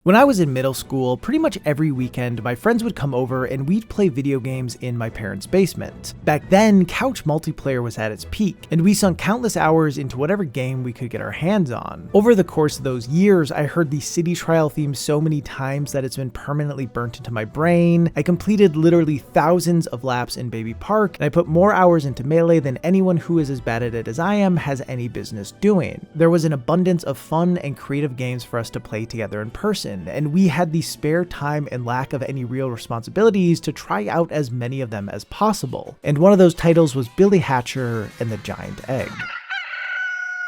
When I was in middle school, pretty much every weekend, my friends would come over and we'd play video games in my parents' basement. Back then, couch multiplayer was at its peak, and we sunk countless hours into whatever game we could get our hands on. Over the course of those years, I heard the City Trial theme so many times that it's been permanently burnt into my brain. I completed literally thousands of laps in Baby Park, and I put more hours into Melee than anyone who is as bad at it as I am has any business doing. There was an abundance of fun and creative games for us to play together in person, and we had the spare time and lack of any real responsibilities to try out as many of them as possible. And one of those titles was Billy Hatcher and the Giant Egg.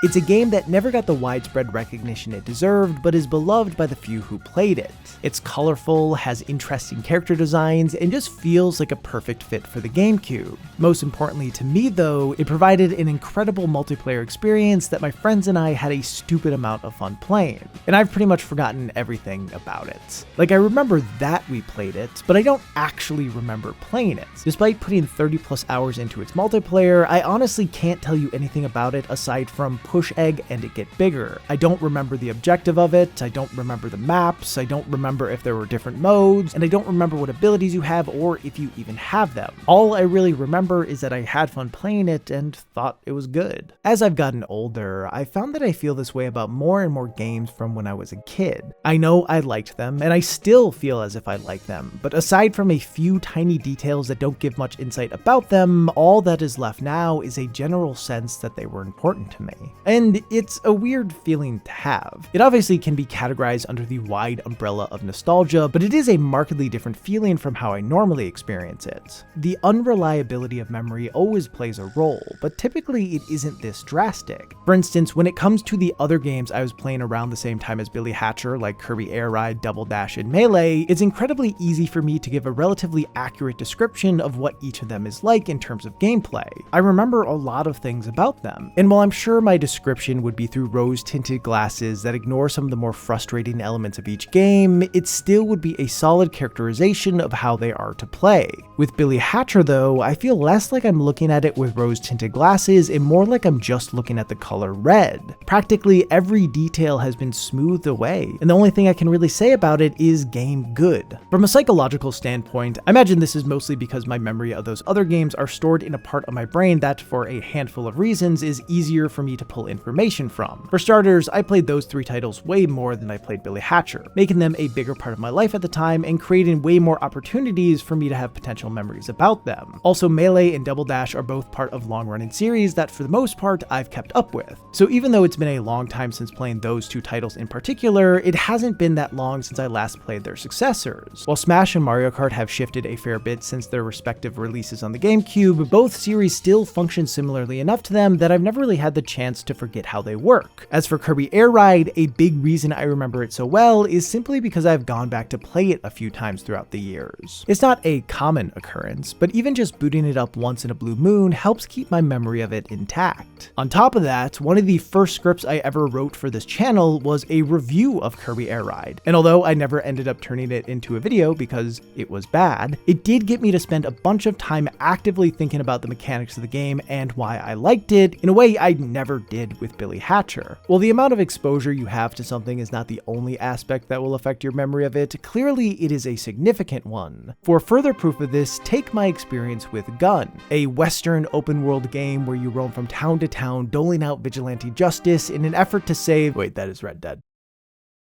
It's a game that never got the widespread recognition it deserved, but is beloved by the few who played it. It's colorful, has interesting character designs, and just feels like a perfect fit for the GameCube. Most importantly to me though, it provided an incredible multiplayer experience that my friends and I had a stupid amount of fun playing. And I've pretty much forgotten everything about it. Like, I remember that we played it, but I don't actually remember playing it. Despite putting 30 plus hours into its multiplayer, I honestly can't tell you anything about it aside from push egg and it get bigger. I don't remember the objective of it, I don't remember the maps, I don't remember if there were different modes, and I don't remember what abilities you have or if you even have them. All I really remember is that I had fun playing it and thought it was good. As I've gotten older, I found that I feel this way about more and more games from when I was a kid. I know I liked them, and I still feel as if I like them, but aside from a few tiny details that don't give much insight about them, all that is left now is a general sense that they were important to me. And it's a weird feeling to have. It obviously can be categorized under the wide umbrella of nostalgia, but it is a markedly different feeling from how I normally experience it. The unreliability of memory always plays a role, but typically it isn't this drastic. For instance, when it comes to the other games I was playing around the same time as Billy Hatcher, like Kirby Air Ride, Double Dash, and Melee, it's incredibly easy for me to give a relatively accurate description of what each of them is like in terms of gameplay. I remember a lot of things about them, and while I'm sure my description would be through rose-tinted glasses that ignore some of the more frustrating elements of each game, it still would be a solid characterization of how they are to play. With Billy Hatcher though, I feel less like I'm looking at it with rose-tinted glasses and more like I'm just looking at the color red. Practically every detail has been smoothed away, and the only thing I can really say about it is game good. From a psychological standpoint, I imagine this is mostly because my memory of those other games are stored in a part of my brain that, for a handful of reasons, is easier for me to pull information from. For starters, I played those three titles way more than I played Billy Hatcher, making them a bigger part of my life at the time and creating way more opportunities for me to have potential memories about them. Also, Melee and Double Dash are both part of long-running series that for the most part I've kept up with. So even though it's been a long time since playing those two titles in particular, it hasn't been that long since I last played their successors. While Smash and Mario Kart have shifted a fair bit since their respective releases on the GameCube, both series still function similarly enough to them that I've never really had the chance to forget how they work. As for Kirby Air Ride, a big reason I remember it so well is simply because I've gone back to play it a few times throughout the years. It's not a common occurrence, but even just booting it up once in a blue moon helps keep my memory of it intact. On top of that, one of the first scripts I ever wrote for this channel was a review of Kirby Air Ride, and although I never ended up turning it into a video because it was bad, it did get me to spend a bunch of time actively thinking about the mechanics of the game and why I liked it in a way I never did with Billy Hatcher. While the amount of exposure you have to something is not the only aspect that will affect your memory of it, clearly it is a significant one. For further proof of this, take my experience with Gun, a Western open-world game where you roam from town to town doling out vigilante justice in an effort to save— wait, that is Red Dead.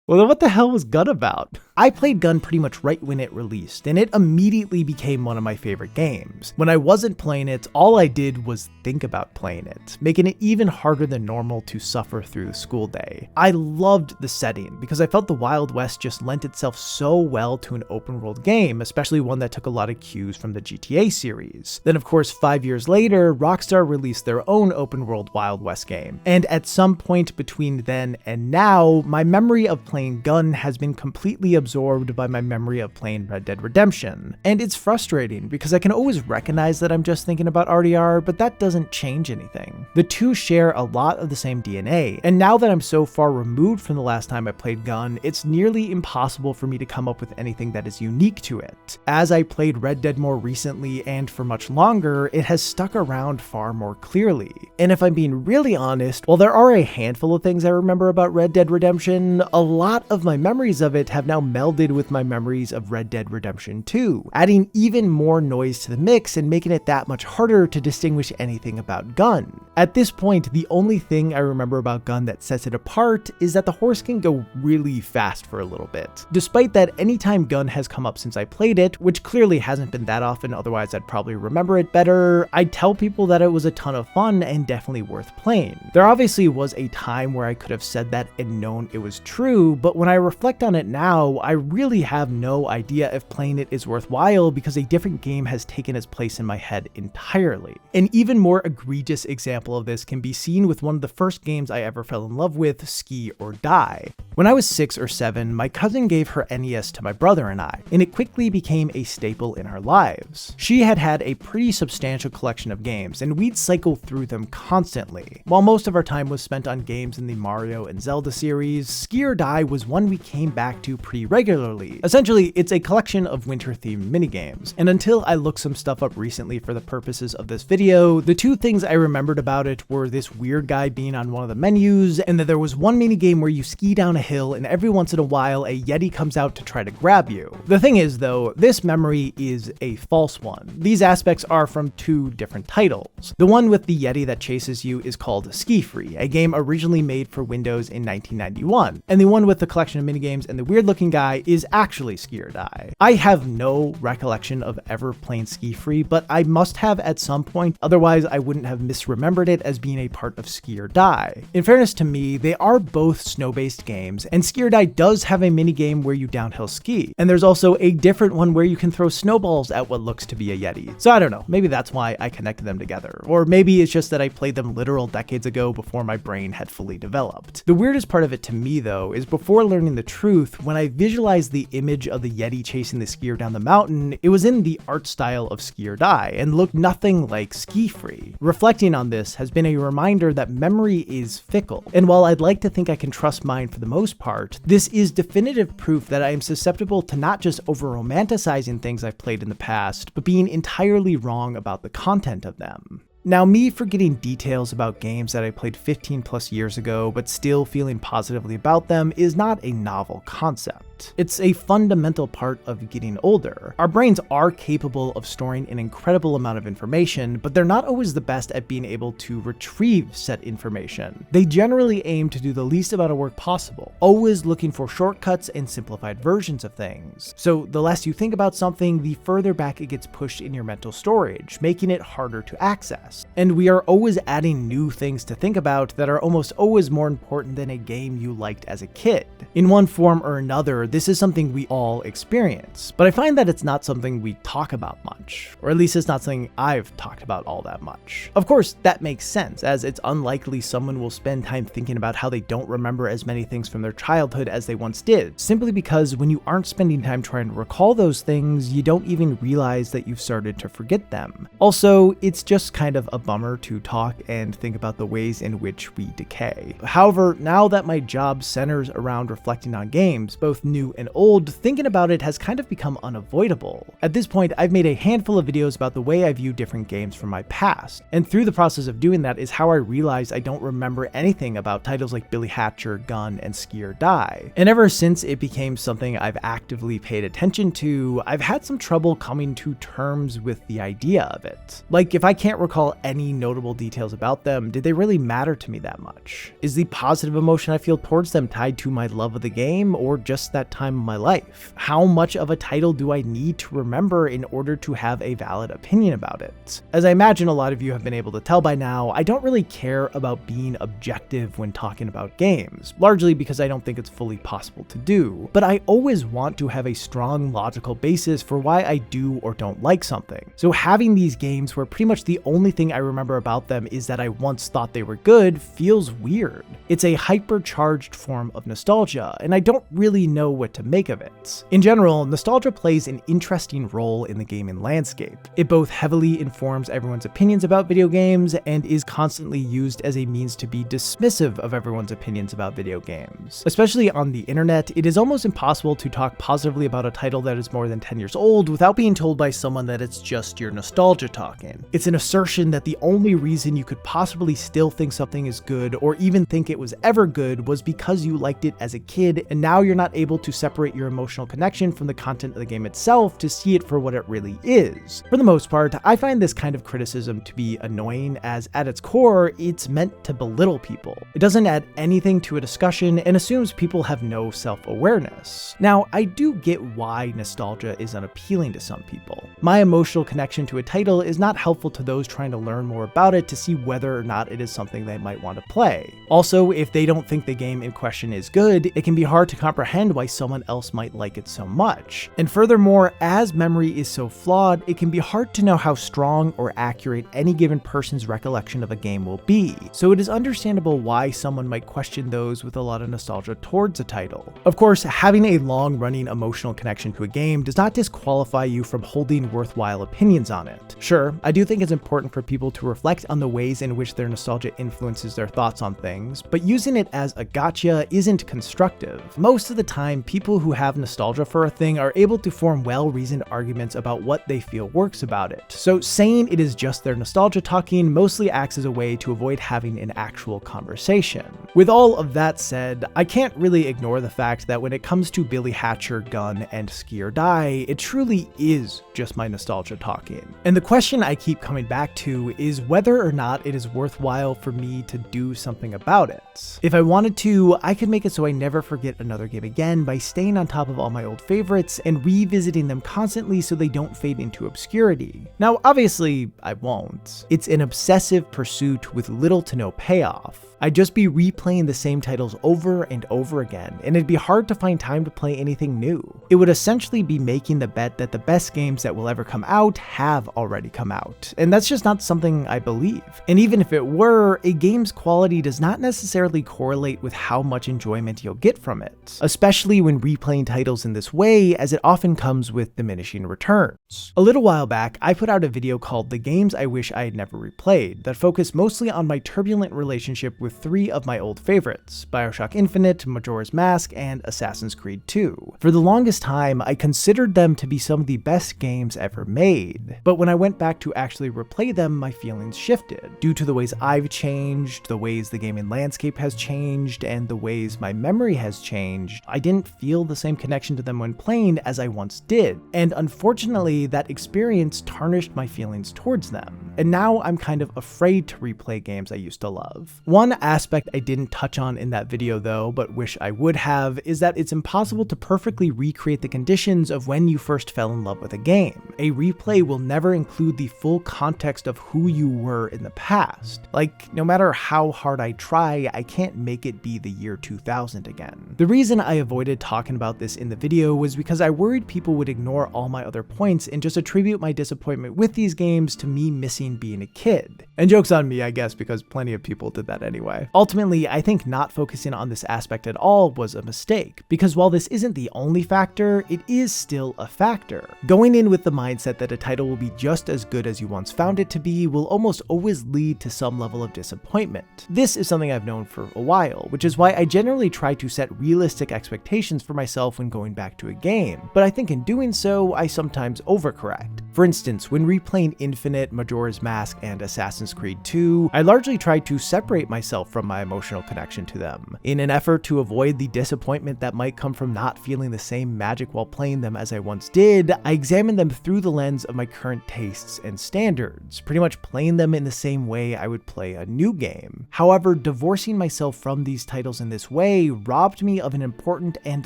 Well, then what the hell was Gun about? I played Gun pretty much right when it released, and it immediately became one of my favorite games. When I wasn't playing it, all I did was think about playing it, making it even harder than normal to suffer through the school day. I loved the setting because I felt the Wild West just lent itself so well to an open world game, especially one that took a lot of cues from the GTA series. Then of course, 5 years later, Rockstar released their own open world Wild West game, and at some point between then and now, my memory of playing Gun has been completely absorbed absorbed by my memory of playing Red Dead Redemption. And it's frustrating because I can always recognize that I'm just thinking about RDR, but that doesn't change anything. The two share a lot of the same DNA, and now that I'm so far removed from the last time I played Gun, it's nearly impossible for me to come up with anything that is unique to it. As I played Red Dead more recently and for much longer, it has stuck around far more clearly. And if I'm being really honest, while there are a handful of things I remember about Red Dead Redemption, a lot of my memories of it have now melded with my memories of Red Dead Redemption 2, adding even more noise to the mix and making it that much harder to distinguish anything about Gun. At this point, the only thing I remember about Gun that sets it apart is that the horse can go really fast for a little bit. Despite that, anytime Gun has come up since I played it, which clearly hasn't been that often, otherwise I'd probably remember it better, I tell people that it was a ton of fun and definitely worth playing. There obviously was a time where I could have said that and known it was true, but when I reflect on it now, I really have no idea if playing it is worthwhile because a different game has taken its place in my head entirely. An even more egregious example of this can be seen with one of the first games I ever fell in love with, Ski or Die. When I was 6 or 7, my cousin gave her NES to my brother and I, and it quickly became a staple in our lives. She had had a pretty substantial collection of games, and we'd cycle through them constantly. While most of our time was spent on games in the Mario and Zelda series, Ski or Die was one we came back to pretty regularly. Essentially, it's a collection of winter-themed minigames, and until I looked some stuff up recently for the purposes of this video, the two things I remembered about it were this weird guy being on one of the menus, and that there was one minigame where you ski down a hill and every once in a while a Yeti comes out to try to grab you. The thing is though, this memory is a false one. These aspects are from two different titles. The one with the Yeti that chases you is called Ski Free, a game originally made for Windows in 1991, and the one with the collection of minigames and the weird looking guy is actually Ski or Die. I have no recollection of ever playing Ski Free, but I must have at some point, otherwise I wouldn't have misremembered it as being a part of Ski or Die. In fairness to me, they are both snow-based games, and Ski or Die does have a minigame where you downhill ski, and there's also a different one where you can throw snowballs at what looks to be a Yeti. So I don't know, maybe that's why I connected them together, or maybe it's just that I played them literal decades ago before my brain had fully developed. The weirdest part of it to me though is before learning the truth, when I visualized the image of the Yeti chasing the skier down the mountain, it was in the art style of Ski or Die and looked nothing like Ski Free. Reflecting on this has been a reminder that memory is fickle, and while I'd like to think I can trust mine for the most part, this is definitive proof that I am susceptible to not just over-romanticizing things I've played in the past, but being entirely wrong about the content of them. Now, me forgetting details about games that I played 15 plus years ago, but still feeling positively about them is not a novel concept. It's a fundamental part of getting older. Our brains are capable of storing an incredible amount of information, but they're not always the best at being able to retrieve said information. They generally aim to do the least amount of work possible, always looking for shortcuts and simplified versions of things. So the less you think about something, the further back it gets pushed in your mental storage, making it harder to access. And we are always adding new things to think about that are almost always more important than a game you liked as a kid. In one form or another, this is something we all experience, but I find that it's not something we talk about much, or at least it's not something I've talked about all that much. Of course, that makes sense, as it's unlikely someone will spend time thinking about how they don't remember as many things from their childhood as they once did, simply because when you aren't spending time trying to recall those things, you don't even realize that you've started to forget them. Also, it's just kind of a bummer to talk and think about the ways in which we decay. However, now that my job centers around reflecting on games, both new and old, thinking about it has kind of become unavoidable. At this point, I've made a handful of videos about the way I view different games from my past, and through the process of doing that is how I realized I don't remember anything about titles like Billy Hatcher, Gun, and Ski or Die. And ever since it became something I've actively paid attention to, I've had some trouble coming to terms with the idea of it. Like, if I can't recall any notable details about them, did they really matter to me that much? Is the positive emotion I feel towards them tied to my love of the game, or just that time of my life? How much of a title do I need to remember in order to have a valid opinion about it? As I imagine a lot of you have been able to tell by now, I don't really care about being objective when talking about games, largely because I don't think it's fully possible to do, but I always want to have a strong logical basis for why I do or don't like something. So having these games where pretty much the only thing I remember about them is that I once thought they were good feels weird. It's a hypercharged form of nostalgia, and I don't really know what to make of it. In general, nostalgia plays an interesting role in the gaming landscape. It both heavily informs everyone's opinions about video games and is constantly used as a means to be dismissive of everyone's opinions about video games. Especially on the internet, it is almost impossible to talk positively about a title that is more than 10 years old without being told by someone that it's just your nostalgia talking. It's an assertion that the only reason you could possibly still think something is good or even think it was ever good was because you liked it as a kid, and now you're not able to separate your emotional connection from the content of the game itself to see it for what it really is. For the most part, I find this kind of criticism to be annoying, as at its core, it's meant to belittle people. It doesn't add anything to a discussion and assumes people have no self-awareness. Now, I do get why nostalgia is unappealing to some people. My emotional connection to a title is not helpful to those trying to learn more about it to see whether or not it is something they might want to play. Also, if they don't think the game in question is good, it can be hard to comprehend why someone else might like it so much. And furthermore, as memory is so flawed, it can be hard to know how strong or accurate any given person's recollection of a game will be. So it is understandable why someone might question those with a lot of nostalgia towards a title. Of course, having a long-running emotional connection to a game does not disqualify you from holding worthwhile opinions on it. Sure, I do think it's important for people to reflect on the ways in which their nostalgia influences their thoughts on things, but using it as a gotcha isn't constructive. Most of the time, people who have nostalgia for a thing are able to form well-reasoned arguments about what they feel works about it. So saying it is just their nostalgia talking mostly acts as a way to avoid having an actual conversation. With all of that said, I can't really ignore the fact that when it comes to Billy Hatcher, Gun, and Ski or Die, it truly is just my nostalgia talking. And the question I keep coming back to is whether or not it is worthwhile for me to do something about it. If I wanted to, I could make it so I never forget another game again by staying on top of all my old favorites and revisiting them constantly so they don't fade into obscurity. Now, obviously, I won't. It's an obsessive pursuit with little to no payoff. I'd just be replaying the same titles over and over again, and it'd be hard to find time to play anything new. It would essentially be making the bet that the best games that will ever come out have already come out, and that's just not something I believe. And even if it were, a game's quality does not necessarily correlate with how much enjoyment you'll get from it, especially when replaying titles in this way, as it often comes with diminishing returns. A little while back, I put out a video called The Games I Wish I Had Never Replayed that focused mostly on my turbulent relationship with three of my old favorites: BioShock Infinite, Majora's Mask, and Assassin's Creed 2. For the longest time, I considered them to be some of the best games ever made, but when I went back to actually replay them, my feelings shifted. Due to the ways I've changed, the ways the gaming landscape has changed, and the ways my memory has changed, I didn't feel the same connection to them when playing as I once did, and unfortunately, that experience tarnished my feelings towards them. And now I'm kind of afraid to replay games I used to love. One aspect I didn't touch on in that video though, but wish I would have, is that it's impossible to perfectly recreate the conditions of when you first fell in love with a game. A replay will never include the full context of who you were in the past. Like, no matter how hard I try, I can't make it be the year 2000 again. The reason I avoided talking about this in the video was because I worried people would ignore all my other points and just attribute my disappointment with these games to me missing being a kid. And joke's on me, I guess, because plenty of people did that anyway. Ultimately, I think not focusing on this aspect at all was a mistake, because while this isn't the only factor, it is still a factor. Going in with the mindset that a title will be just as good as you once found it to be will almost always lead to some level of disappointment. This is something I've known for a while, which is why I generally try to set realistic expectations for myself when going back to a game, but I think in doing so, I sometimes overcorrect. For instance, when replaying Infinite, Majora's Mask, and Assassin's Creed 2, I largely tried to separate myself from my emotional connection to them. In an effort to avoid the disappointment that might come from not feeling the same magic while playing them as I once did, I examined them through the lens of my current tastes and standards, pretty much playing them in the same way I would play a new game. However, divorcing myself from these titles in this way robbed me of an important and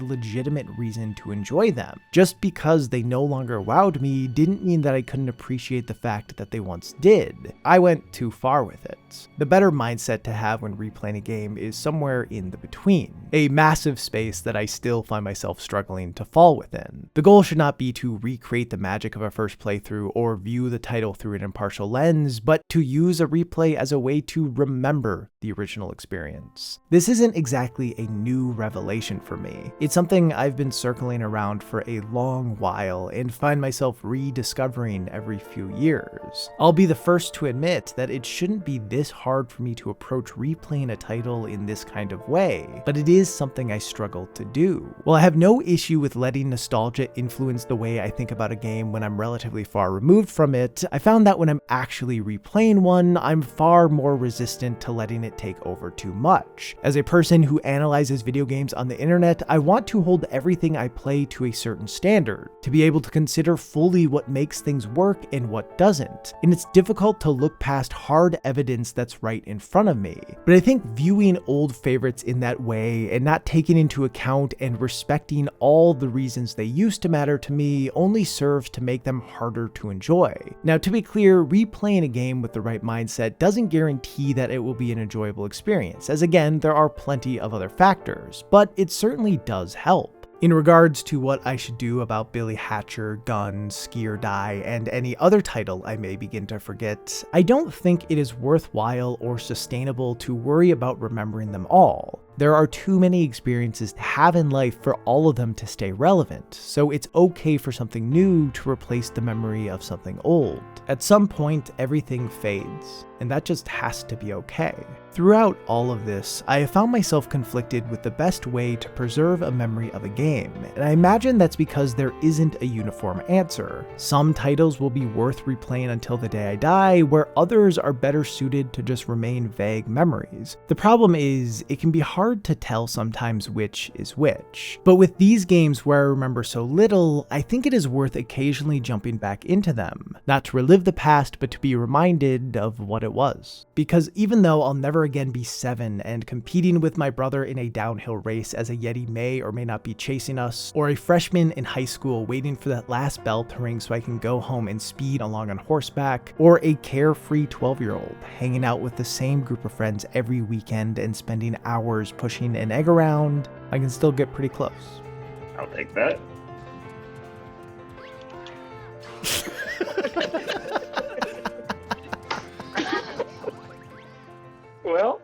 legitimate reason to enjoy them. Just because they no longer wowed me didn't mean mean that I couldn't appreciate the fact that they once did. I went too far with it. The better mindset to have when replaying a game is somewhere in the between, a massive space that I still find myself struggling to fall within. The goal should not be to recreate the magic of a first playthrough or view the title through an impartial lens, but to use a replay as a way to remember the original experience. This isn't exactly a new revelation for me. It's something I've been circling around for a long while and find myself rediscovering every few years. I'll be the first to admit that it shouldn't be this hard for me to approach replaying a title in this kind of way, but it is something I struggle to do. While I have no issue with letting nostalgia influence the way I think about a game when I'm relatively far removed from it, I found that when I'm actually replaying one, I'm far more resistant to letting it take over too much. As a person who analyzes video games on the internet, I want to hold everything I play to a certain standard, to be able to consider fully what makes things work and what doesn't. And it's difficult to look past hard evidence that's right in front of me. But I think viewing old favorites in that way and not taking into account and respecting all the reasons they used to matter to me only serves to make them harder to enjoy. Now, to be clear, replaying a game with the right mindset doesn't guarantee that it will be an enjoyable experience, as again, there are plenty of other factors, but it certainly does help. In regards to what I should do about Billy Hatcher, Gun, Ski or Die, and any other title I may begin to forget, I don't think it is worthwhile or sustainable to worry about remembering them all. There are too many experiences to have in life for all of them to stay relevant, so it's okay for something new to replace the memory of something old. At some point, everything fades, and that just has to be okay. Throughout all of this, I have found myself conflicted with the best way to preserve a memory of a game, and I imagine that's because there isn't a uniform answer. Some titles will be worth replaying until the day I die, where others are better suited to just remain vague memories. The problem is, it can be hard to tell sometimes which is which. But with these games where I remember so little, I think it is worth occasionally jumping back into them. Not to relive the past, but to be reminded of what it was. Because even though I'll never again be 7 and competing with my brother in a downhill race as a Yeti may or may not be chasing us, or a freshman in high school waiting for that last bell to ring so I can go home and speed along on horseback, or a carefree 12-year-old hanging out with the same group of friends every weekend and spending hours pushing an egg around, I can still get pretty close. I'll take that. Well,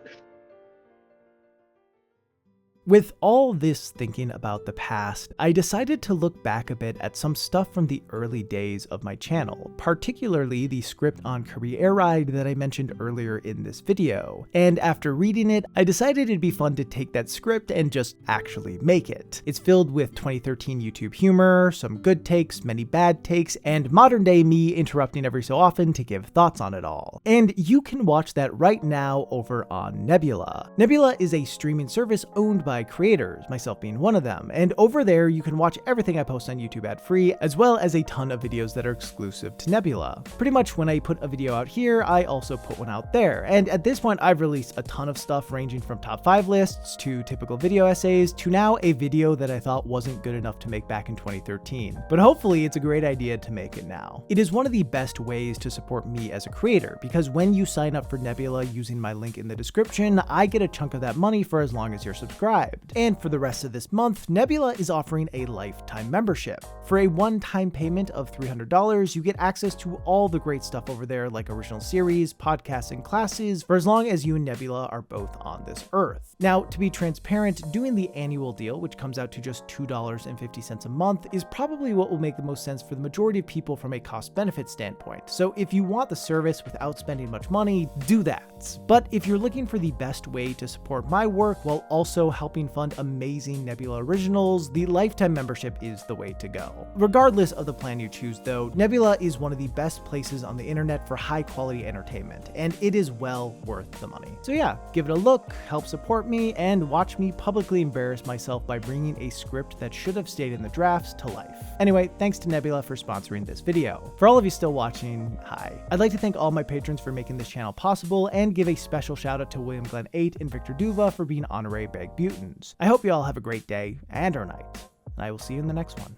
with all this thinking about the past, I decided to look back a bit at some stuff from the early days of my channel, particularly the script on HeavyEyed that I mentioned earlier in this video. And after reading it, I decided it'd be fun to take that script and just actually make it. It's filled with 2013 YouTube humor, some good takes, many bad takes, and modern day me interrupting every so often to give thoughts on it all. And you can watch that right now over on Nebula. Nebula is a streaming service owned by creators, myself being one of them, and over there you can watch everything I post on YouTube ad-free, as well as a ton of videos that are exclusive to Nebula. Pretty much when I put a video out here, I also put one out there, and at this point I've released a ton of stuff ranging from top 5 lists to typical video essays to now a video that I thought wasn't good enough to make back in 2013, but hopefully it's a great idea to make it now. It is one of the best ways to support me as a creator, because when you sign up for Nebula using my link in the description, I get a chunk of that money for as long as you're subscribed. And for the rest of this month, Nebula is offering a lifetime membership. For a one-time payment of $300, you get access to all the great stuff over there like original series, podcasts, and classes for as long as you and Nebula are both on this earth. Now, to be transparent, doing the annual deal, which comes out to just $2.50 a month, is probably what will make the most sense for the majority of people from a cost-benefit standpoint. So if you want the service without spending much money, do that. But if you're looking for the best way to support my work while also helping fund amazing Nebula originals, the lifetime membership is the way to go. Regardless of the plan you choose though, Nebula is one of the best places on the internet for high quality entertainment, and it is well worth the money. So yeah, give it a look, help support me, and watch me publicly embarrass myself by bringing a script that should have stayed in the drafts to life. Anyway, thanks to Nebula for sponsoring this video. For all of you still watching, hi. I'd like to thank all my patrons for making this channel possible, and give a special shout out to William Glenn 8 and Victor Duva for being honorary Bag Butans. I hope you all have a great day and or night, and I will see you in the next one.